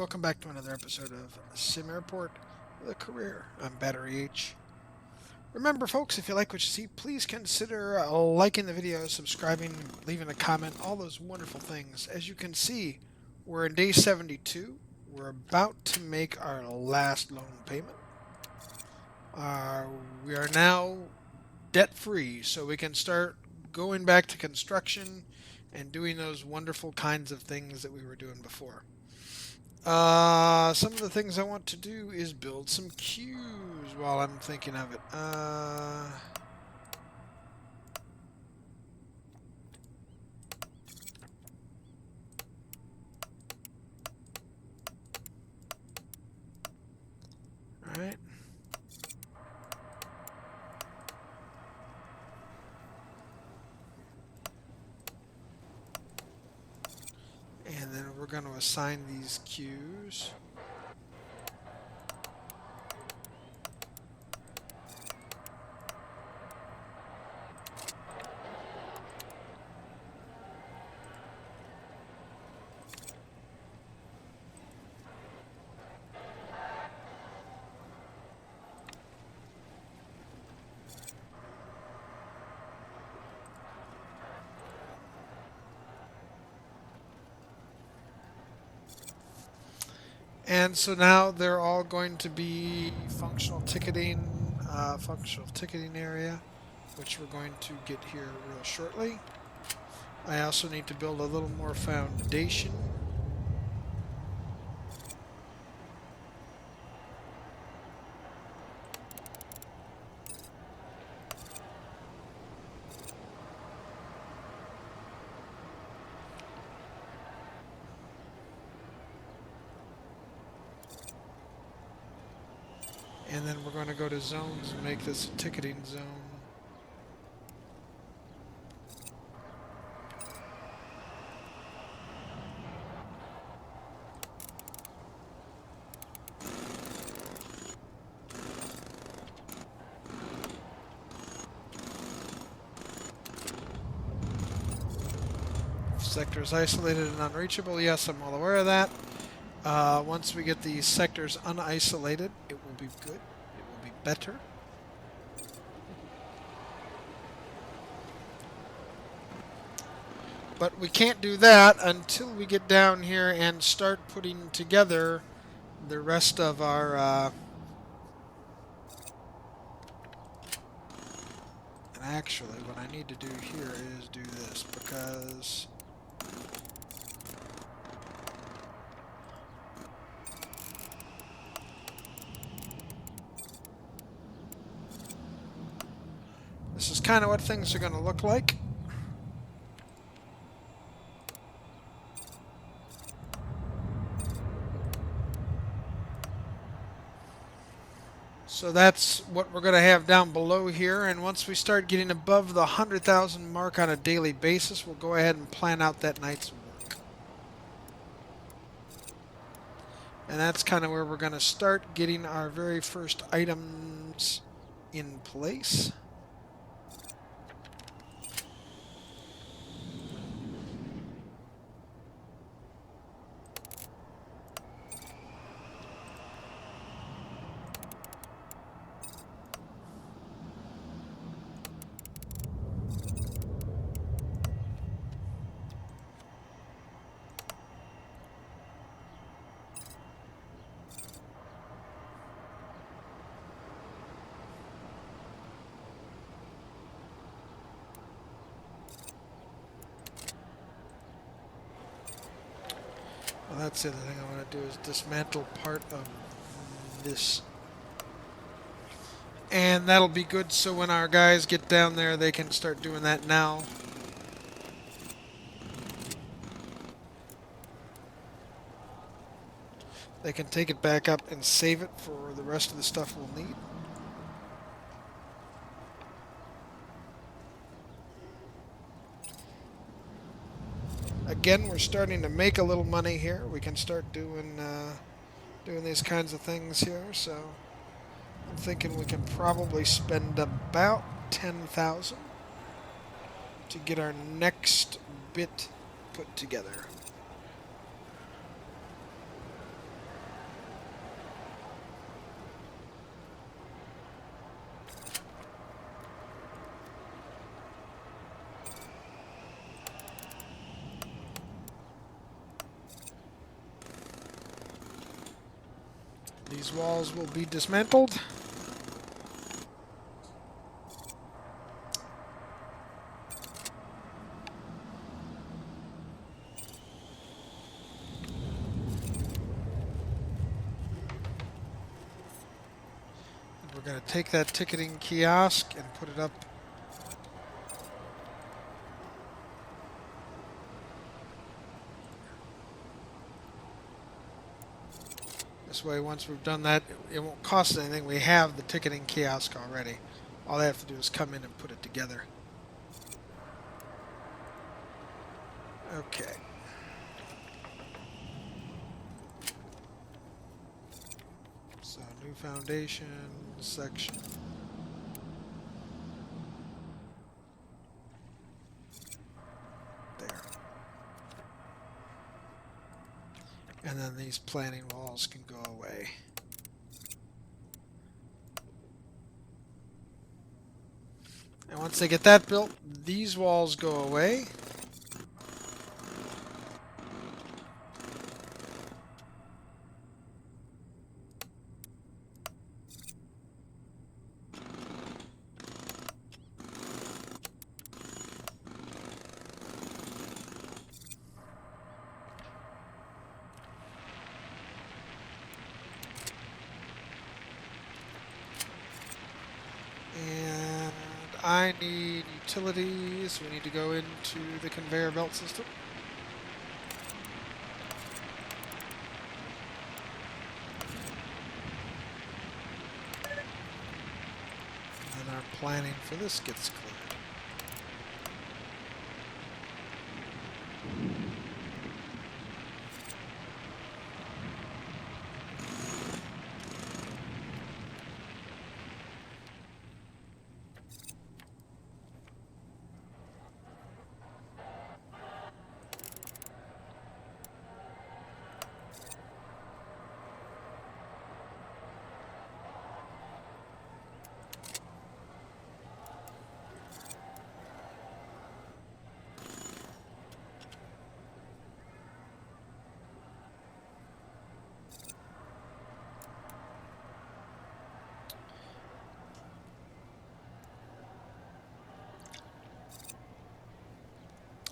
welcome back to another episode of SimAirport, the career. I'm Battery H. Remember, folks, if you like what you see, please consider liking the video, subscribing, leaving a comment, all those wonderful things. As you can see, we're in day 72. We're about to make our last loan payment. Uh, we are now debt-free, so we can start going back to construction and doing those wonderful kinds of things that we were doing before. Some of the things I want to do is build some queues while I'm thinking of it. Alright. And then we're going to assign these queues. And so now they're all going to be functional ticketing area, which we're going to get here real shortly. I also need to build a little more foundation. And then we're going to go to zones and make this a ticketing zone. Sectors isolated and unreachable. Yes, I'm well aware of that. Once we get these sectors unisolated, it will be good. It will be better. But we can't do that until we get down here and start putting together the rest of our... and actually, what I need to do here is do this, because... this is kind of what things are going to look like. So that's what we're going to have down below here, and once we start getting above the 100,000 mark on a daily basis, we'll go ahead and plan out that night's work. And that's kind of where we're going to start getting our very first items in place. Well, that's the other thing I want to do is dismantle part of this. And that'll be good so when our guys get down there, they can start doing that now. They can take it back up and save it for the rest of the stuff we'll need. Again, we're starting to make a little money here. We can start doing these kinds of things here. So I'm thinking we can probably spend about 10,000 to get our next bit put together. These walls will be dismantled. We're going to take that ticketing kiosk and put it up this way. Once we've done that, it won't cost anything. We have the ticketing kiosk already. All they have to do is come in and put it together. Okay. So new foundation section. There. And then these planning walls can go away. And once they get that built, these walls go away. And I need utilities. We need to go into the conveyor belt system. And our planning for this gets cleared.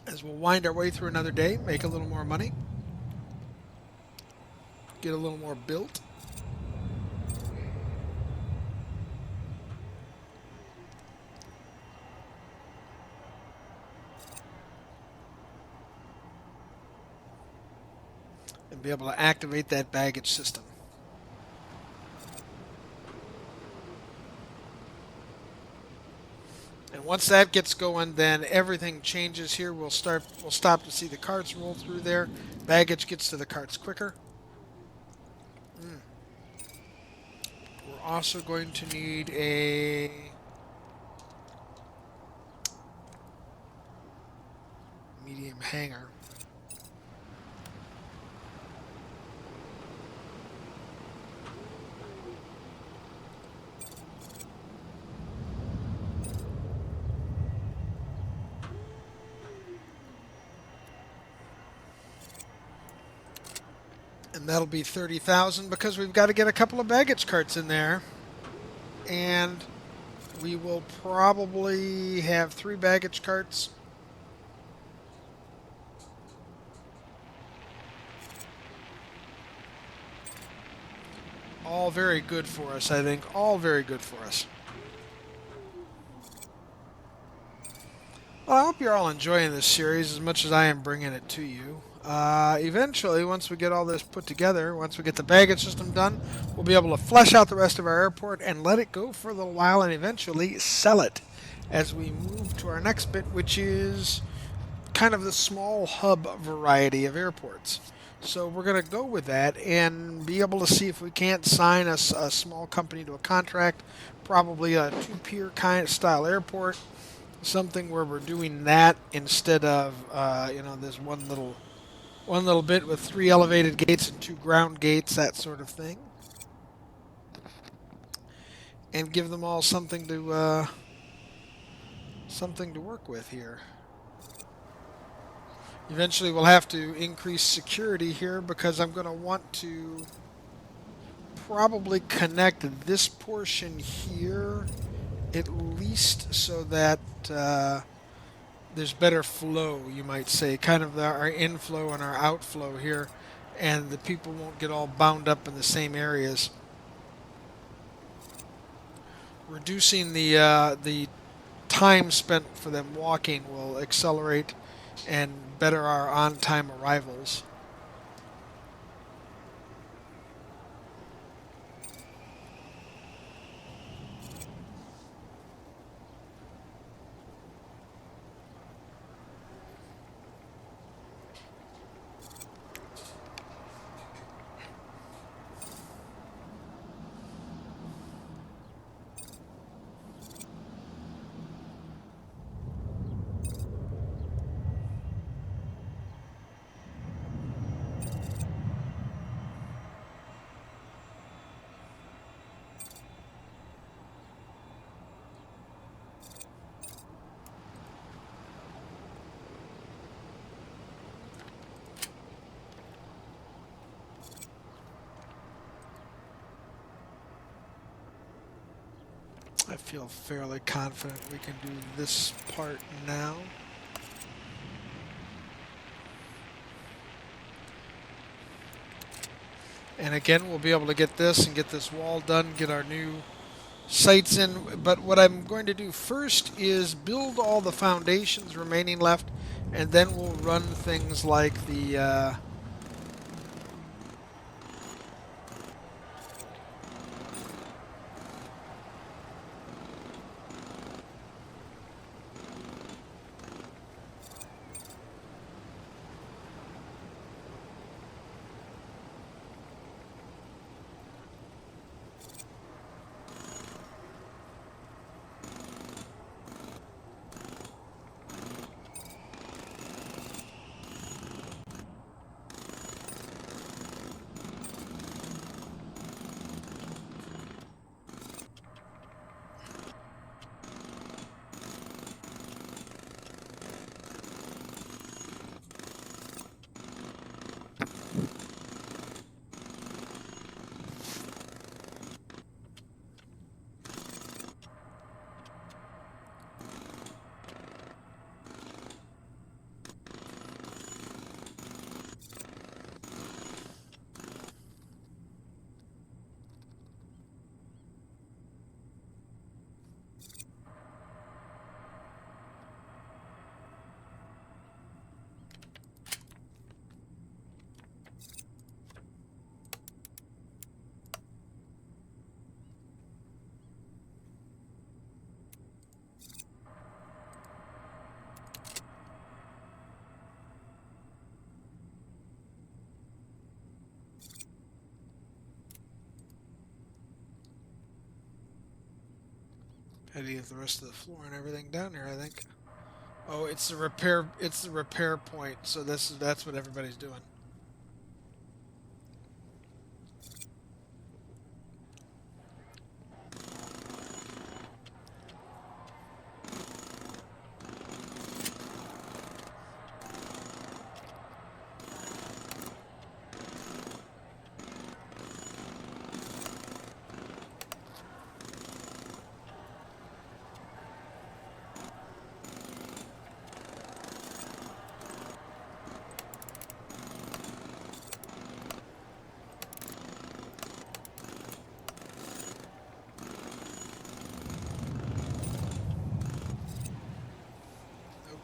As we'll wind our way through another day, make a little more money, get a little more built. And be able to activate that baggage system. And once that gets going, then everything changes here. We'll stop to see the carts roll through there. Baggage gets to the carts quicker. We're also going to need a medium hangar. And that'll be 30,000 because we've got to get a couple of baggage carts in there. And we will probably have 3 baggage carts. All very good for us, I think. All very good for us. Well, I hope you're all enjoying this series as much as I am bringing it to you. Eventually, once we get all this put together, once we get the baggage system done, we'll be able to flesh out the rest of our airport and let it go for a little while and eventually sell it as we move to our next bit, which is kind of the small hub variety of airports. So we're going to go with that and be able to see if we can't sign a small company to a contract, probably a 2-pier kind of style airport, something where we're doing that instead of this one little bit with 3 elevated gates and 2 ground gates, that sort of thing, and give them all something to work with here. Eventually we'll have to increase security here because I'm going to want to probably connect this portion here at least so that there's better flow, you might say, kind of our inflow and our outflow here, and the people won't get all bound up in the same areas. Reducing the time spent for them walking will accelerate and better our on-time arrivals. I feel fairly confident we can do this part now. And again, we'll be able to get this and get this wall done, get our new sites in. But what I'm going to do first is build all the foundations remaining left, and then we'll run things like the how do you get the rest of the floor and everything down here, I think. Oh, it's the repair point, so that's what everybody's doing.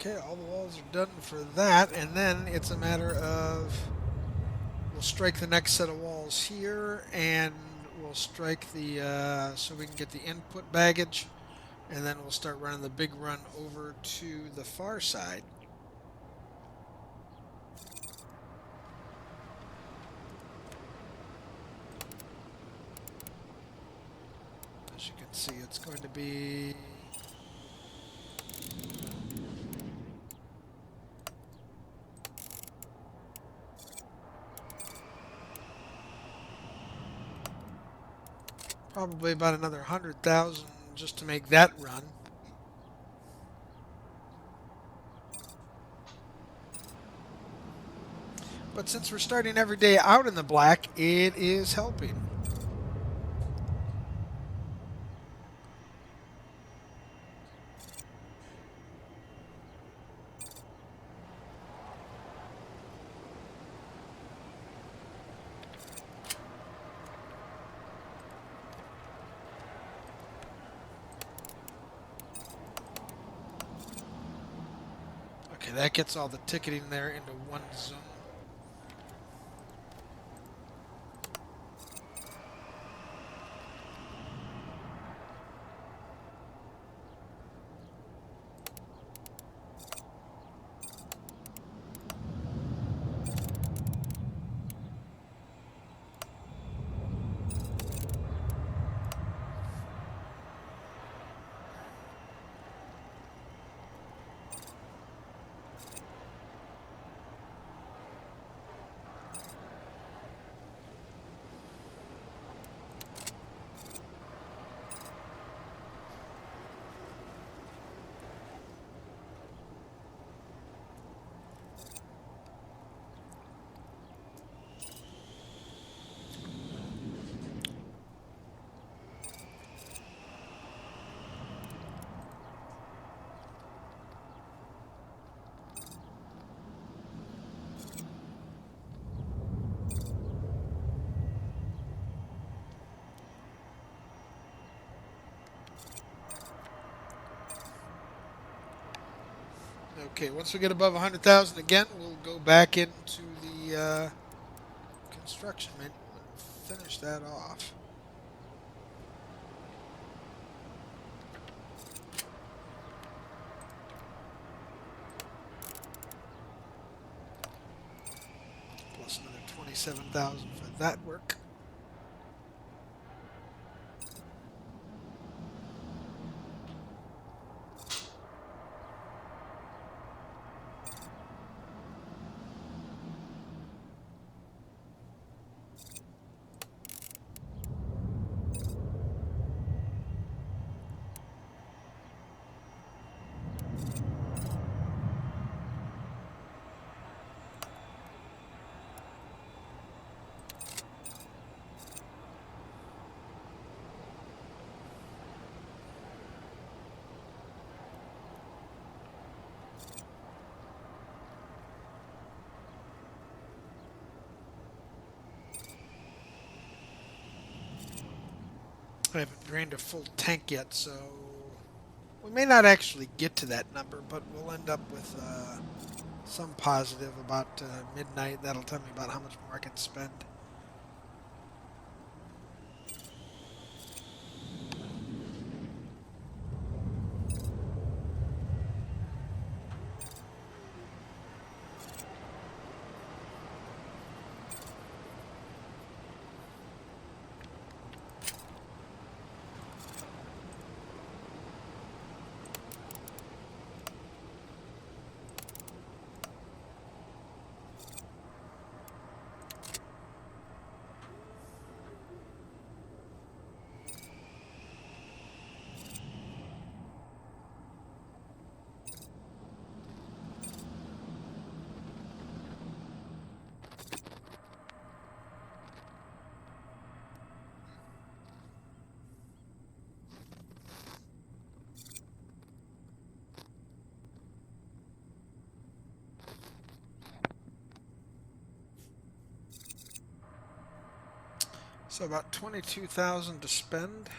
Okay, all the walls are done for that, and then it's a matter of we'll strike the next set of walls here, and we'll strike the so we can get the input baggage, and then we'll start running the big run over to the far side. As you can see, it's going to be probably about another 100,000 just to make that run. But since we're starting every day out in the black, it is helping. Okay, that gets all the ticketing there into one zone. Okay, once we get above 100,000 again, we'll go back into the construction menu and finish that off. Plus another 27,000 for that work. I haven't drained a full tank yet, so we may not actually get to that number, but we'll end up with some positive about midnight. That'll tell me about how much more I can spend. So about 22,000 to spend.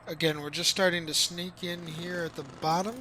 Again, we're just starting to sneak in here at the bottom.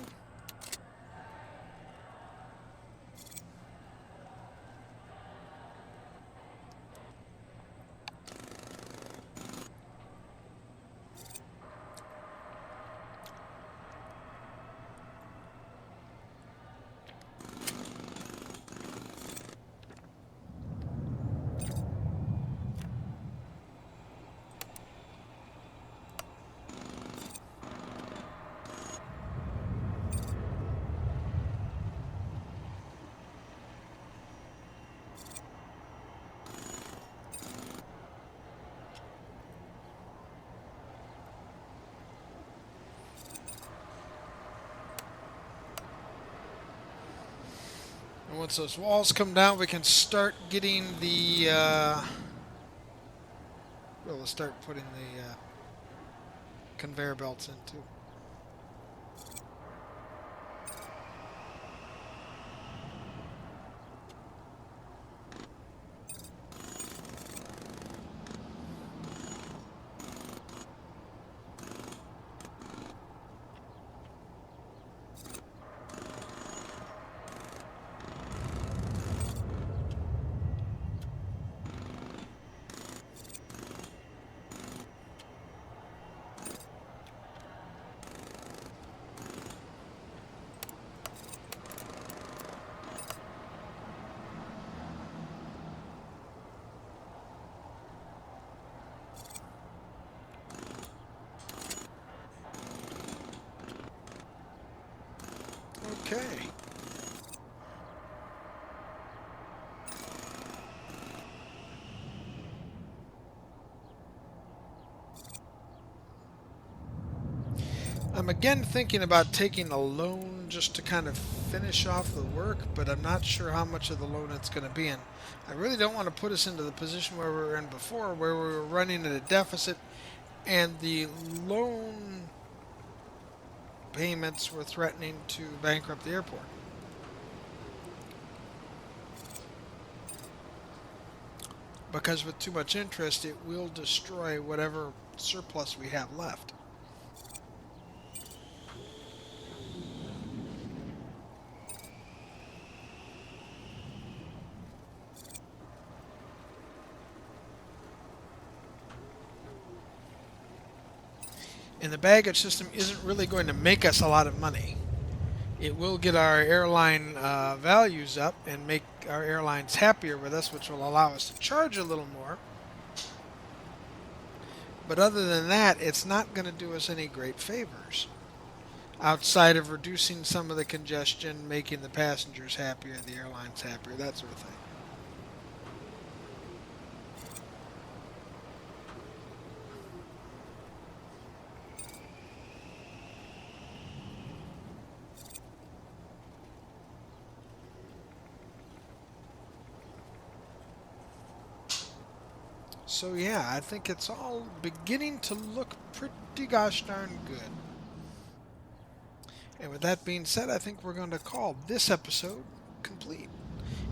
once those walls come down, we can start getting the, we'll start putting the conveyor belts in too. Okay. I'm again thinking about taking a loan just to kind of finish off the work, but I'm not sure how much of the loan it's going to be in. I really don't want to put us into the position where we were in before, where we were running at a deficit and the loan payments were threatening to bankrupt the airport. Because with too much interest, it will destroy whatever surplus we have left. And the baggage system isn't really going to make us a lot of money. It will get our airline values up and make our airlines happier with us, which will allow us to charge a little more. But other than that, it's not going to do us any great favors. Outside of reducing some of the congestion, making the passengers happier, the airlines happier, that sort of thing. So yeah, I think it's all beginning to look pretty gosh darn good. And with that being said, I think we're going to call this episode complete.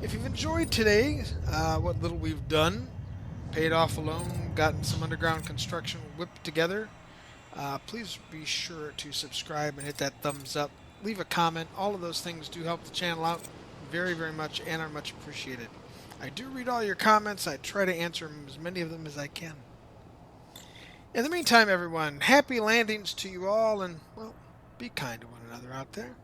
If you've enjoyed today, what little we've done, paid off a loan, gotten some underground construction whipped together, please be sure to subscribe and hit that thumbs up. Leave a comment. All of those things do help the channel out very, very much and are much appreciated. I do read all your comments. I try to answer as many of them as I can. In the meantime, everyone, happy landings to you all, and, well, be kind to one another out there.